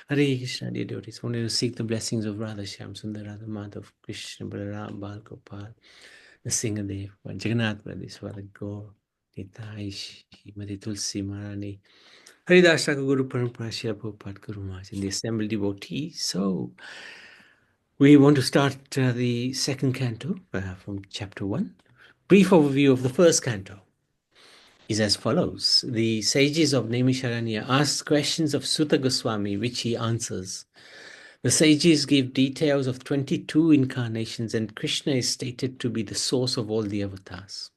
Hare Krishna, dear devotees. Wanted to seek the blessings of Radha Shyam Sundar, Radha Madhav, Krishna, Balaram, Bal Gopal, the Singadev, Jagannath, Vladiswara, Gaur, Nitai, Shrimati Tulsi Maharani, Haridas Thakur, Guru Parampara, Srila Prabhupada, Guru Maharaj, and the assembled devotees. So, we want to start the second canto from chapter 1. Brief overview of the first canto is as follows. The sages of Naimisharanya ask questions of Sutta Goswami, which he answers. The sages give details of 22 incarnations, and Krishna is stated to be the source of all the avatars.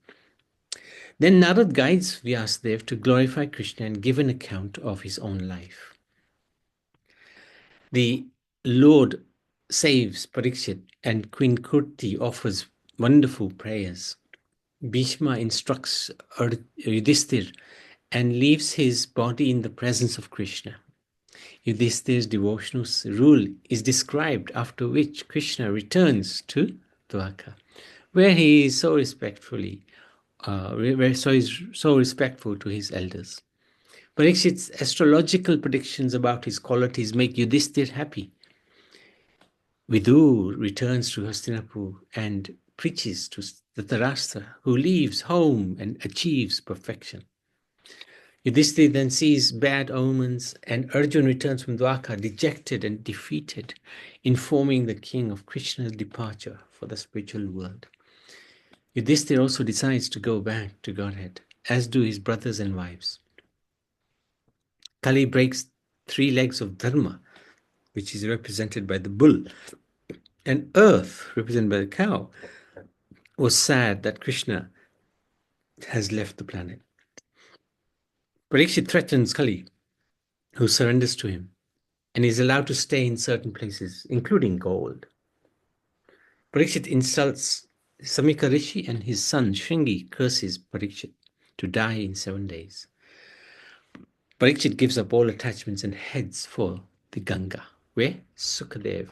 Then Narad guides Vyasadeva to glorify Krishna and give an account of his own life. The Lord saves Parikshit, and Queen Kurti offers wonderful prayers. Bhishma instructs Yudhishthir and leaves his body in the presence of Krishna. Yudhishthir's devotional rule is described, after which Krishna returns to Dwarka, where he is so respectful to his elders. Parikshit's astrological predictions about his qualities make Yudhishthir happy. Vidur returns to Hastinapur and preaches to Dhritarashtra, who leaves home and achieves perfection. Yudhishthir then sees bad omens, and Arjun returns from Dwarka dejected and defeated, informing the king of Krishna's departure for the spiritual world. Yudhishthir also decides to go back to Godhead, as do his brothers and wives. Kali breaks 3 legs of Dharma, which is represented by the bull, and earth, represented by the cow, was sad that Krishna has left the planet. Parikshit threatens Kali, who surrenders to him, and is allowed to stay in certain places, including gold. Parikshit insults Samika Rishi, and his son Shringi curses Parikshit to die in 7 days. Parikshit gives up all attachments and heads for the Ganga, where Sukadev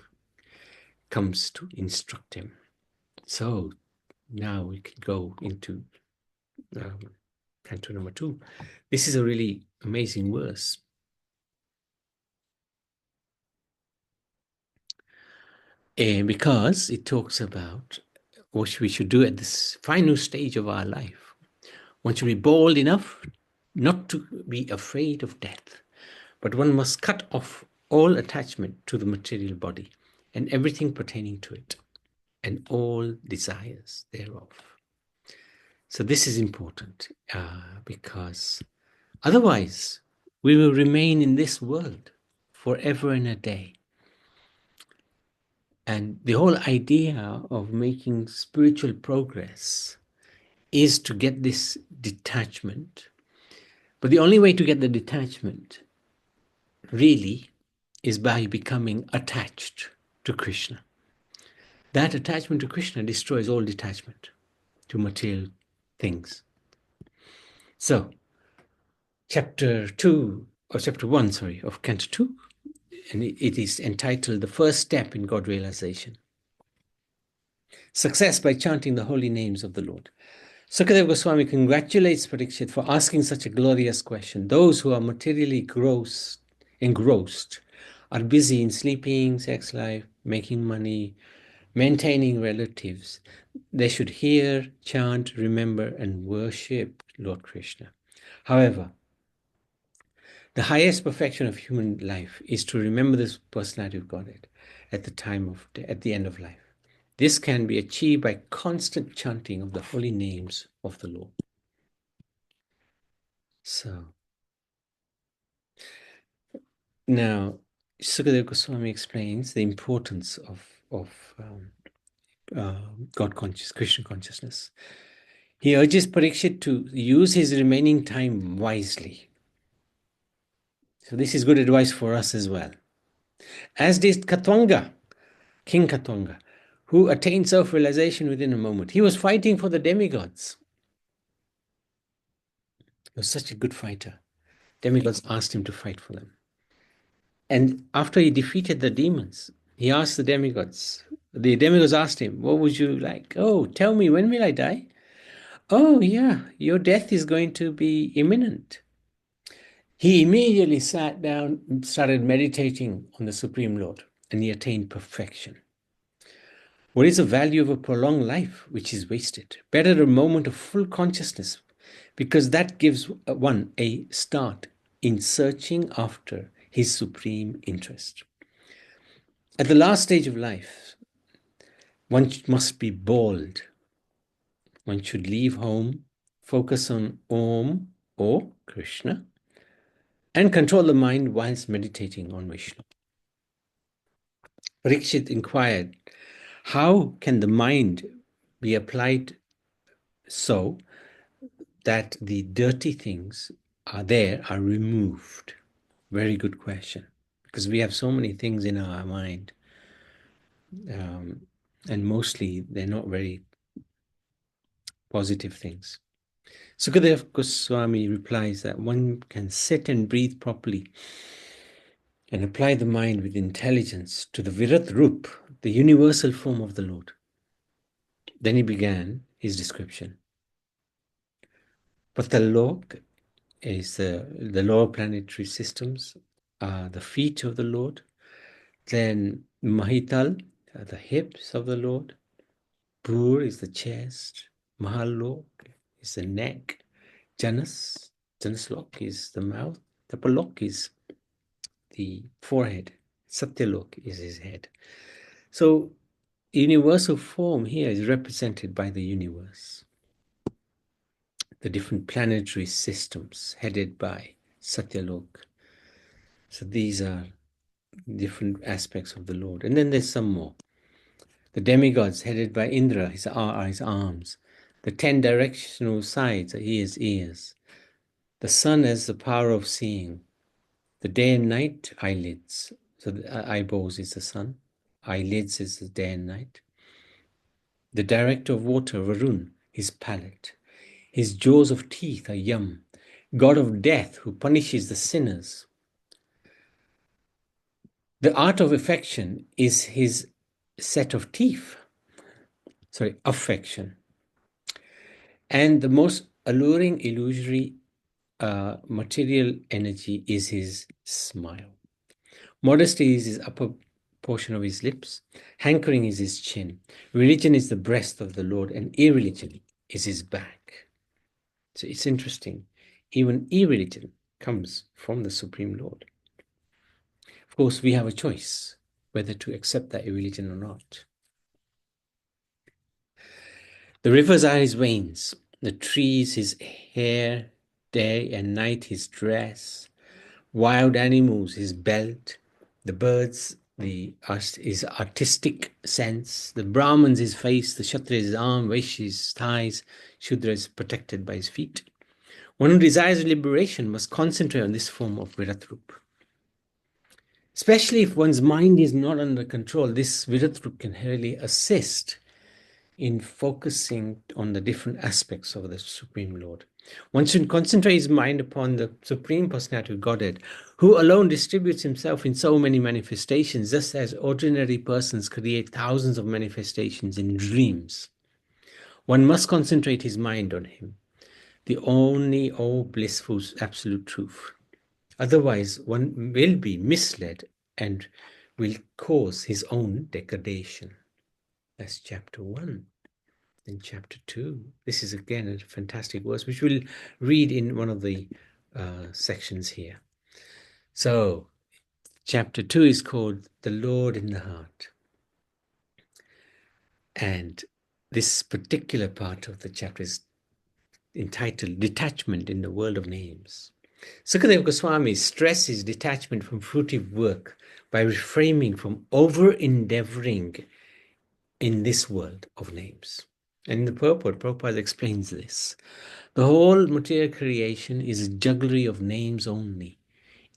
comes to instruct him. So now we can go into Canto number 2. This is a really amazing verse. Because it talks about what we should do at this final stage of our life. One should be bold enough not to be afraid of death, but one must cut off all attachment to the material body and everything pertaining to it, and all desires thereof. So this is important because otherwise we will remain in this world forever and a day. And the whole idea of making spiritual progress is to get this detachment. But the only way to get the detachment really is by becoming attached to Krishna. That attachment to Krishna destroys all detachment to material things. So, chapter 1, of Canto 2, and it is entitled The First Step in God Realization. Success by chanting the holy names of the Lord. Sukadeva Goswami congratulates Parikshit for asking such a glorious question. Those who are materially engrossed are busy in sleeping, sex life, making money, maintaining relatives. They should hear, chant, remember, and worship Lord Krishna. However, the highest perfection of human life is to remember this personality of Godhead at the end of life. This can be achieved by constant chanting of the holy names of the Lord. So, now Sukadeva Goswami explains the importance of God conscious, Krishna consciousness. He urges Parikshit to use his remaining time wisely. So this is good advice for us as well. As did King Katwanga, who attained self-realization within a moment. He was fighting for the demigods. He was such a good fighter. Demigods asked him to fight for them. And after he defeated the demons, he asked the demigods asked him, what would you like? Oh, tell me, when will I die? Oh, yeah, your death is going to be imminent. He immediately sat down, started meditating on the Supreme Lord, and he attained perfection. What is the value of a prolonged life which is wasted? Better a moment of full consciousness, because that gives one a start in searching after his supreme interest. At the last stage of life, one must be bold. One should leave home, focus on Om or Krishna, and control the mind whilst meditating on Vishnu. Parikshit inquired, how can the mind be applied so that the dirty things are removed? Very good question, because we have so many things in our mind, and mostly they're not very positive things. Sukadev Goswami replies that one can sit and breathe properly and apply the mind with intelligence to the Virat Rup, the universal form of the Lord. Then he began his description. Patalok is the lower planetary systems, the feet of the Lord. Then Mahital, the hips of the Lord. Pur is the chest. Mahalok is the neck. Janaslok is the mouth. Tapalok is the forehead. Satyalok is his head. So universal form here is represented by the universe. The different planetary systems headed by Satyalok. So these are different aspects of the Lord. And then there's some more. The demigods headed by Indra, his arms. The 10 directional sides are his ears. The sun has the power of seeing. The day and night, eyelids. So the eyeballs is the sun. Eyelids is the day and night. The director of water, Varun, his palate. His jaws of teeth are Yam, god of death who punishes the sinners. The art of affection is his set of teeth. Affection. And the most alluring, illusory material energy is his smile. Modesty is his upper portion of his lips. Hankering is his chin. Religion is the breast of the Lord, and irreligion is his back. So it's interesting. Even irreligion comes from the Supreme Lord. Of course, we have a choice whether to accept that irreligion or not. The rivers are his veins, the trees his hair, day and night his dress, wild animals his belt, the birds his artistic sense, the Brahmins his face, the Kshatriyas his arm, Vaishyas his thighs, Shudras protected by his feet. One who desires liberation must concentrate on this form of Viratrup. Especially if one's mind is not under control, this Viratrup can really assist in focusing on the different aspects of the Supreme Lord. One should concentrate his mind upon the Supreme Personality of Godhead, who alone distributes himself in so many manifestations, just as ordinary persons create thousands of manifestations in dreams. One must concentrate his mind on him, the only all blissful absolute truth. Otherwise, one will be misled and will cause his own degradation. That's chapter 1. In chapter 2, this is again a fantastic verse, which we'll read in one of the sections here. So, chapter 2 is called The Lord in the Heart. And this particular part of the chapter is entitled Detachment in the World of Names. Sukadeva Goswami stresses detachment from fruitive work by refraining from over-endeavoring in this world of names. And in the purport, Prabhupada explains this. The whole material creation is a jugglery of names only.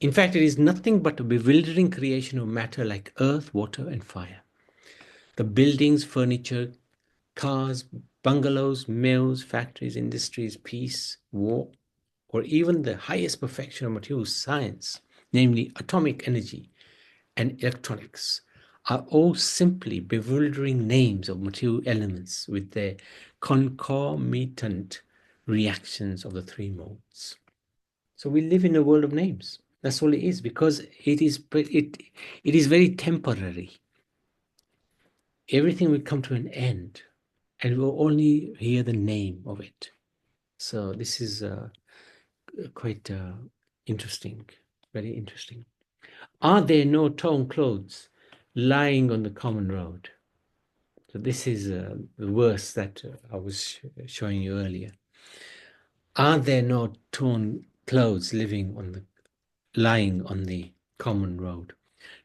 In fact, it is nothing but a bewildering creation of matter like earth, water, and fire. The buildings, furniture, cars, bungalows, mills, factories, industries, peace, war, or even the highest perfection of material science, namely atomic energy and electronics, are all simply bewildering names of material elements with their concomitant reactions of the three modes. So we live in a world of names. That's all it is, because it is very temporary. Everything will come to an end, and we'll only hear the name of it. So this is quite interesting, very interesting. Are there no torn clothes lying on the common road? So this is the verse that I was showing you earlier. Are there no torn clothes lying on the common road?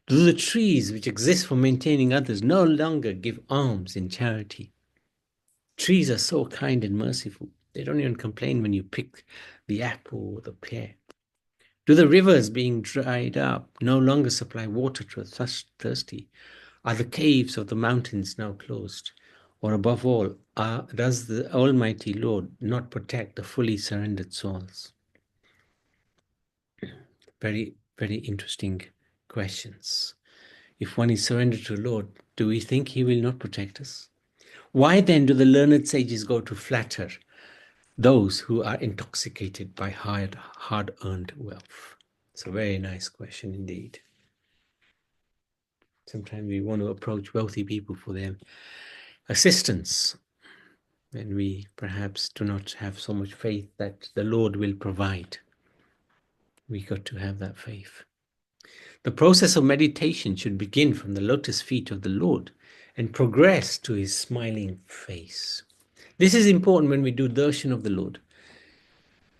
Do the trees which exist for maintaining others no longer give alms in charity? Trees are so kind and merciful. They don't even complain when you pick the apple or the pear. Do the rivers being dried up no longer supply water to the thirsty? Are the caves of the mountains now closed? Or above all, does the Almighty Lord not protect the fully surrendered souls? Very, very interesting questions. If one is surrendered to the Lord, do we think He will not protect us? Why then do the learned sages go to flatter those who are intoxicated by hard-earned wealth? It's a very nice question indeed. Sometimes we want to approach wealthy people for their assistance, and we perhaps do not have so much faith that the Lord will provide. We got to have that faith. The process of meditation should begin from the lotus feet of the Lord and progress to his smiling face. This is important when we do darshan of the Lord.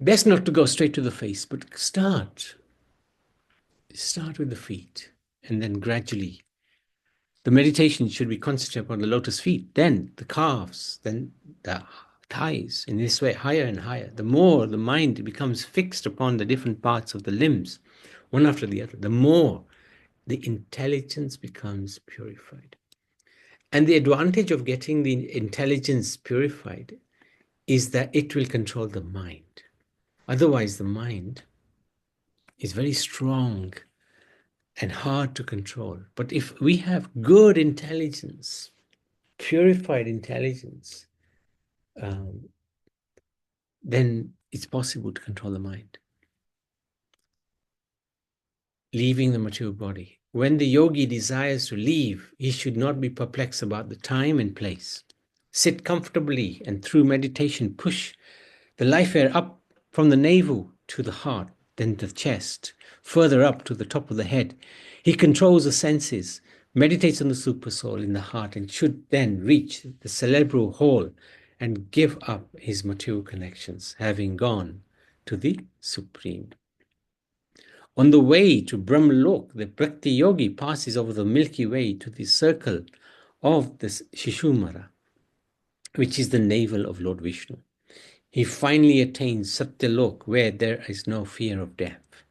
Best not to go straight to the face, but start with the feet, and then gradually the meditation should be concentrated upon the lotus feet, then the calves, then the thighs, in this way, higher and higher. The more the mind becomes fixed upon the different parts of the limbs, one after the other, the more the intelligence becomes purified. And the advantage of getting the intelligence purified is that it will control the mind. Otherwise, the mind is very strong and hard to control. But if we have good intelligence, purified intelligence, then it's possible to control the mind. Leaving the material body. When the yogi desires to leave, he should not be perplexed about the time and place. Sit comfortably and through meditation push the life air up from the navel to the heart, then the chest, further up to the top of the head. He controls the senses, meditates on the super soul in the heart, and should then reach the cerebral hall and give up his material connections, having gone to the Supreme. On the way to Brahmalok, the Bhakti Yogi passes over the Milky Way to the circle of the Shishumara, which is the navel of Lord Vishnu. He finally attains Satyalok, where there is no fear of death.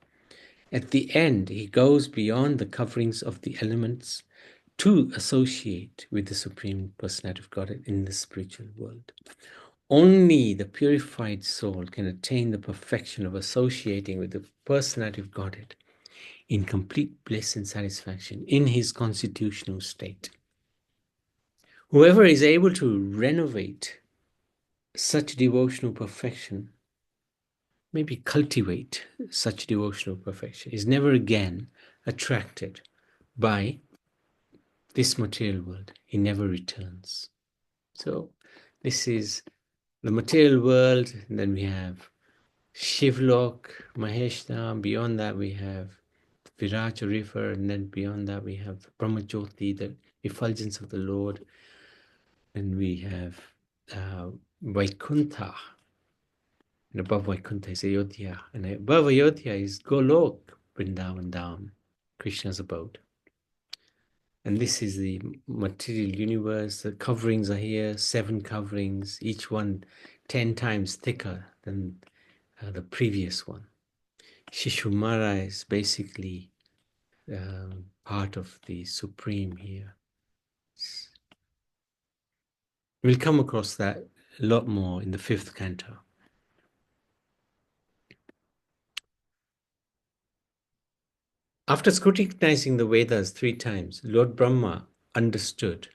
At the end, he goes beyond the coverings of the elements to associate with the Supreme Personality of Godhead in the spiritual world. Only the purified soul can attain the perfection of associating with the Personality of Godhead in complete bliss and satisfaction in his constitutional state. Whoever is able to renovate such devotional perfection, maybe cultivate such devotional perfection, is never again attracted by this material world. He never returns. So this is the material world, and then we have Shivlok, Maheshtam. Beyond that we have Viraj River, and then beyond that we have Brahmajyoti, the effulgence of the Lord. And we have Vaikuntha, and above Vaikuntha is Ayodhya, and above Ayodhya is Golok, Vrindavan Dham, Krishna's abode. And this is the material universe. The coverings are here, 7 coverings, each one 10 times thicker than the previous one. Shishumara is basically part of the Supreme here. We'll come across that a lot more in the 5th canto. After scrutinizing the Vedas 3 times, Lord Brahma understood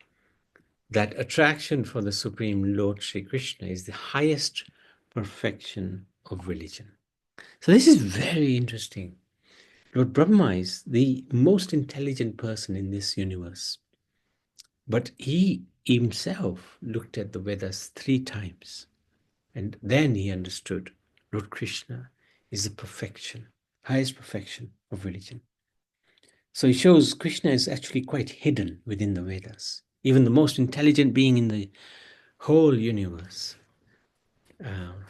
that attraction for the Supreme Lord Sri Krishna is the highest perfection of religion. So this is very interesting. Lord Brahma is the most intelligent person in this universe. But he himself looked at the Vedas 3 times. And then he understood Lord Krishna is the perfection, highest perfection of religion. So he shows Krishna is actually quite hidden within the Vedas. Even the most intelligent being in the whole universe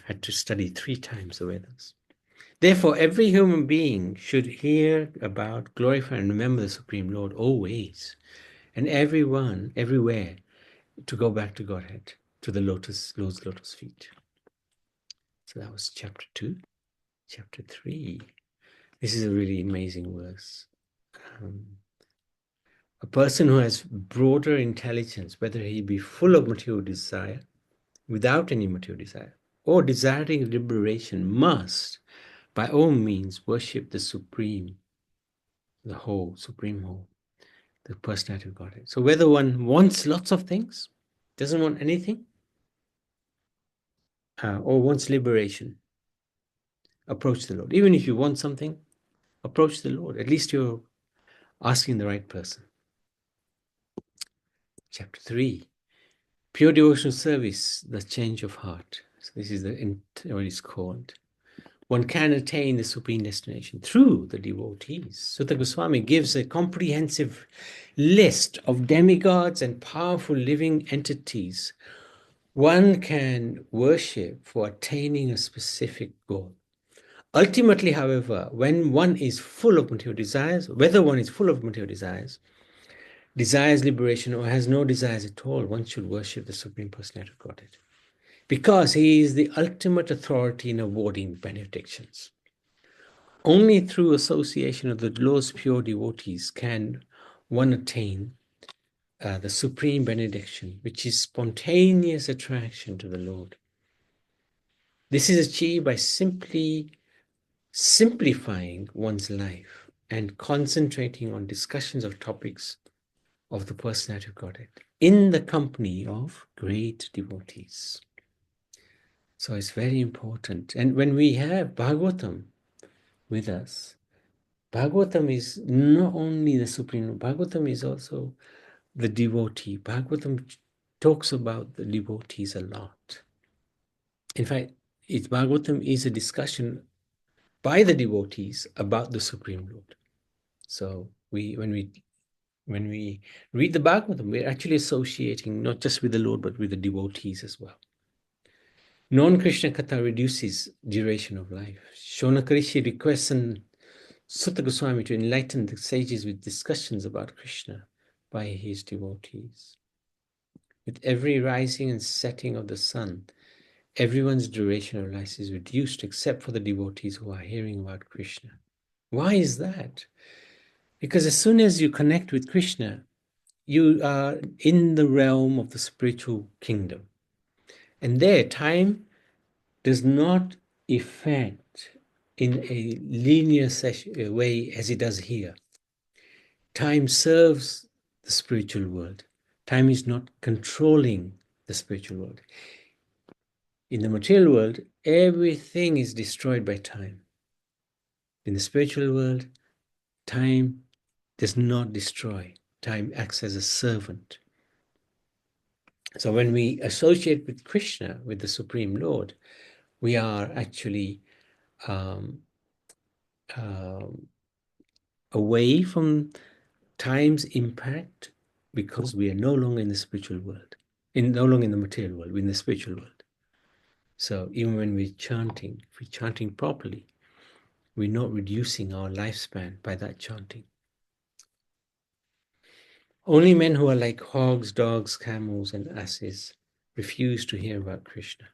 had to study 3 times the Vedas. Therefore, every human being should hear about, glorify, and remember the Supreme Lord always, and everyone, everywhere, to go back to Godhead, to the Lord's lotus feet. So that was chapter 2. Chapter 3. This is a really amazing verse. A person who has broader intelligence, whether he be full of material desire, without any material desire, or desiring liberation, must, by all means, worship the Supreme, the whole, Supreme whole, the personality of Godhead. So whether one wants lots of things, doesn't want anything, or wants liberation, approach the Lord. Even if you want something, approach the Lord. At least you're asking the right person. Chapter 3. Pure devotional service, the change of heart. So this is what it's called. One can attain the supreme destination through the devotees. Sutta Goswami gives a comprehensive list of demigods and powerful living entities one can worship for attaining a specific goal. Ultimately, however, when one is full of material desires, whether one is full of material desires, desires liberation, or has no desires at all, one should worship the Supreme Personality of Godhead, because he is the ultimate authority in awarding benedictions. Only through association of the Lord's pure devotees can one attain the supreme benediction, which is spontaneous attraction to the Lord. This is achieved by simply simplifying one's life and concentrating on discussions of topics of the personality of Godhead in the company of great devotees. So it's very important. And when we have Bhagavatam with us, Bhagavatam is not only the Supreme, Bhagavatam is also the devotee. Bhagavatam talks about the devotees a lot. In fact, Bhagavatam is a discussion by the devotees about the Supreme Lord. So when we read the Bhagavatam, we're actually associating not just with the Lord, but with the devotees as well. Non-Krishna Katha reduces duration of life. Shonakarishi requests Sutta Goswami to enlighten the sages with discussions about Krishna by his devotees. With every rising and setting of the sun, everyone's duration of life is reduced except for the devotees who are hearing about Krishna. Why is that? Because as soon as you connect with Krishna, you are in the realm of the spiritual kingdom. And there, time does not affect in a linear way as it does here. Time serves the spiritual world. Time is not controlling the spiritual world. In the material world, everything is destroyed by time. In the spiritual world, time does not destroy. Time acts as a servant. So when we associate with Krishna, with the Supreme Lord, we are actually away from time's impact, because we are no longer in the spiritual world, no longer in the material world, we're in the spiritual world. So even when we're chanting, if we're chanting properly, we're not reducing our lifespan by that chanting. Only men who are like hogs, dogs, camels, and asses refuse to hear about Krishna.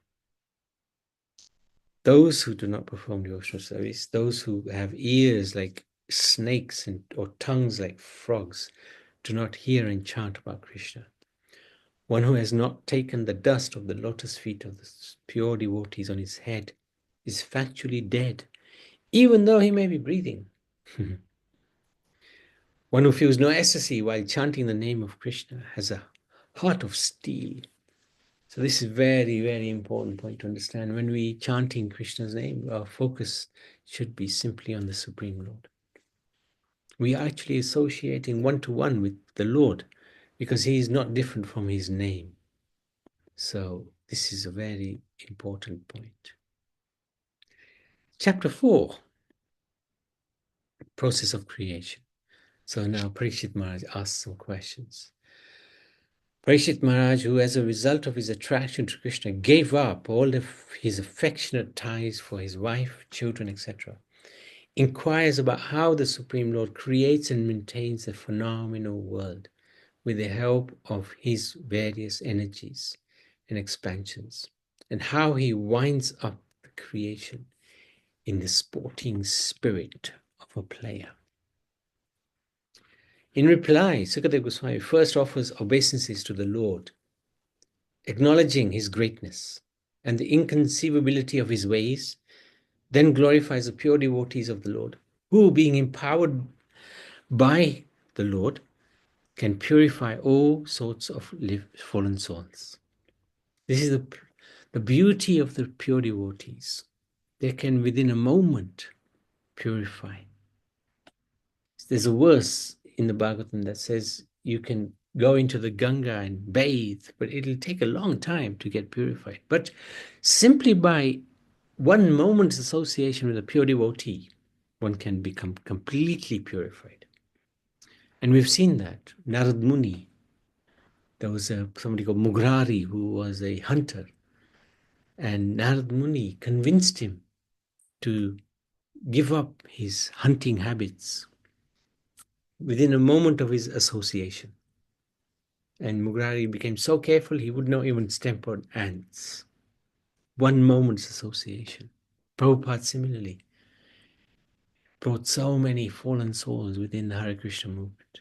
Those who do not perform devotional service, those who have ears like snakes or tongues like frogs, do not hear and chant about Krishna. One who has not taken the dust of the lotus feet of the pure devotees on his head is factually dead, even though he may be breathing. One who feels no ecstasy while chanting the name of Krishna has a heart of steel. So this is very, very important point to understand. When we chanting Krishna's name, our focus should be simply on the Supreme Lord. We are actually associating one-to-one with the Lord because he is not different from his name. So this is a very important point. Chapter 4, process of creation. So now Parikshit Maharaj asks some questions. Parikshit Maharaj, who as a result of his attraction to Krishna gave up all of his affectionate ties for his wife, children, etc., inquires about how the Supreme Lord creates and maintains the phenomenal world with the help of his various energies and expansions, and how he winds up the creation in the sporting spirit of a player. In reply, Sukadeva Goswami first offers obeisances to the Lord, acknowledging his greatness and the inconceivability of his ways, then glorifies the pure devotees of the Lord, who, being empowered by the Lord, can purify all sorts of fallen souls. This is the beauty of the pure devotees. They can, within a moment, purify. There's a verse in the Bhagavatam that says you can go into the Ganga and bathe, but it'll take a long time to get purified. But simply by one moment's association with a pure devotee, one can become completely purified. And we've seen that. Narad Muni, there was somebody called Mugrari who was a hunter. And Narad Muni convinced him to give up his hunting habits within a moment of his association. And Mugrari became so careful he would not even step on ants. One moment's association. Prabhupada similarly brought so many fallen souls within the Hare Krishna movement.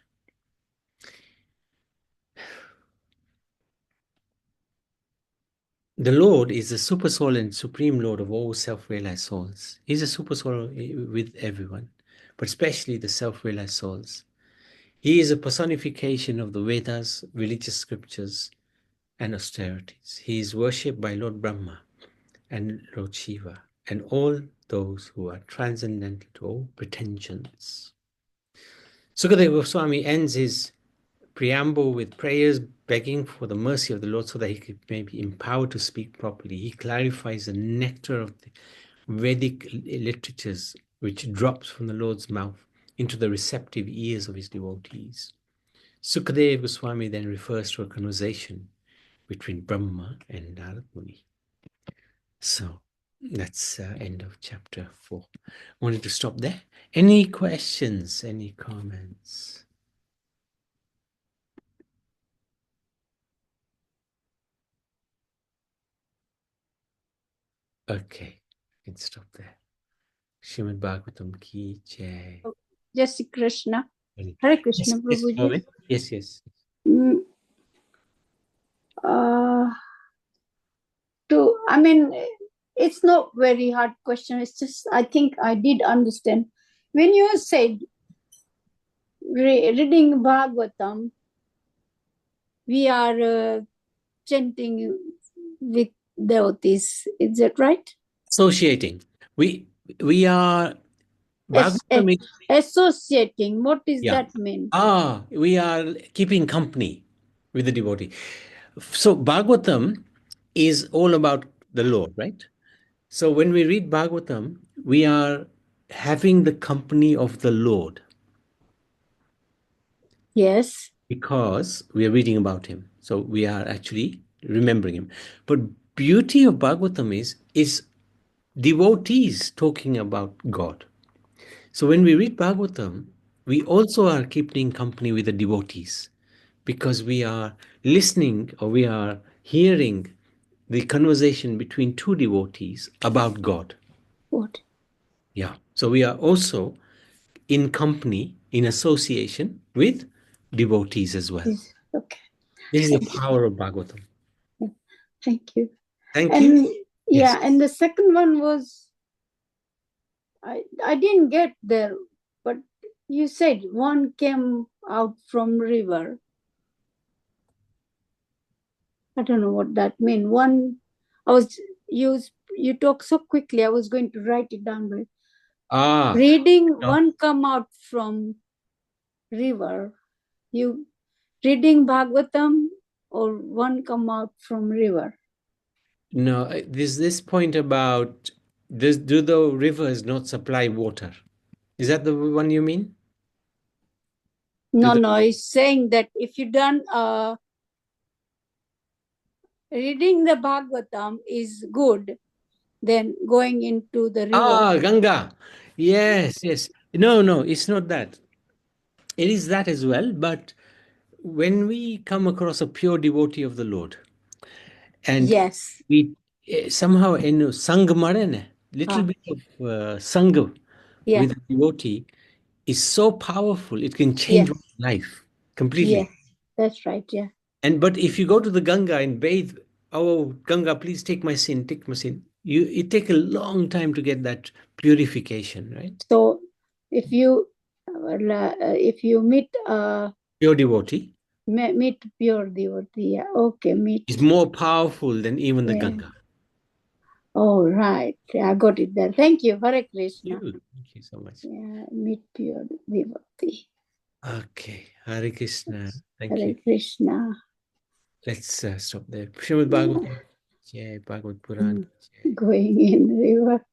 The Lord is the super soul and supreme Lord of all self-realized souls. He's a super soul with everyone, but especially the self-realized souls. He is a personification of the Vedas, religious scriptures, and austerities. He is worshipped by Lord Brahma and Lord Shiva and all those who are transcendental to all pretensions. Sukadeva Goswami ends his preamble with prayers begging for the mercy of the Lord so that he may be empowered to speak properly. He clarifies the nectar of the Vedic literatures which drops from the Lord's mouth into the receptive ears of his devotees. Sukadeva Goswami then refers to a conversation between Brahma and Narad Muni. So that's end of chapter 4. I wanted to stop there. Any questions? Any comments? Okay, I can stop there. Srimad Bhagavatam ki jai. Jai Shri Krishna. Hare Krishna, Yes, Prabhuji. yes. It's not very hard question. It's just, I think I did understand. When you said reading Bhagavatam, we are chanting with devotees. Is that right? Associating. We are Bhagavatam is, associating. What does that mean? We are keeping company with the devotee. So Bhagavatam is all about the Lord, right? So when we read Bhagavatam, we are having the company of the Lord. Yes. Because we are reading about him. So we are actually remembering him. But beauty of Bhagavatam is devotees talking about God. So when we read Bhagavatam, we also are keeping company with the devotees because we are listening or we are hearing the conversation between two devotees about God. What? Yeah. So we are also in company, in association with devotees as well. Okay. This is the power of Bhagavatam. Thank you. Thank you. Yeah, and the second one was, I didn't get there, but you said one came out from river. I don't know what that means. One, I was you talk so quickly. I was going to write it down, but reading No, one come out from river. You reading Bhagavatam or one come out from river. no. There's this point about this. Do the rivers not supply water? Is that the one you mean? No, no, it's saying that if you done reading the Bhagavatam is good, then going into the river. Ganga. Yes, yes. No, no, it's not that. It is that as well, but when we come across a pure devotee of the Lord and Yes. we somehow in Sangha Marana, little bit of Sangha Yeah. with a devotee is so powerful, it can change Yes. one's life completely. Yes. That's right. Yeah. And but if you go to the Ganga and bathe, oh Ganga, please take my sin. It take a long time to get that purification, right? So if you meet Pure devotee meet pure devotee, yeah. Okay, meet. is more powerful than even the Yeah. Ganga. Oh, right. I got it there. Thank you. Hare Krishna. Thank you so much. Yeah, meet pure devotee. Okay, Hare Krishna. Thank Hare you. Krishna. Let's stop there. Srimad Bhagavatam. Jai Bhagavad Puran. Jai. Going in river.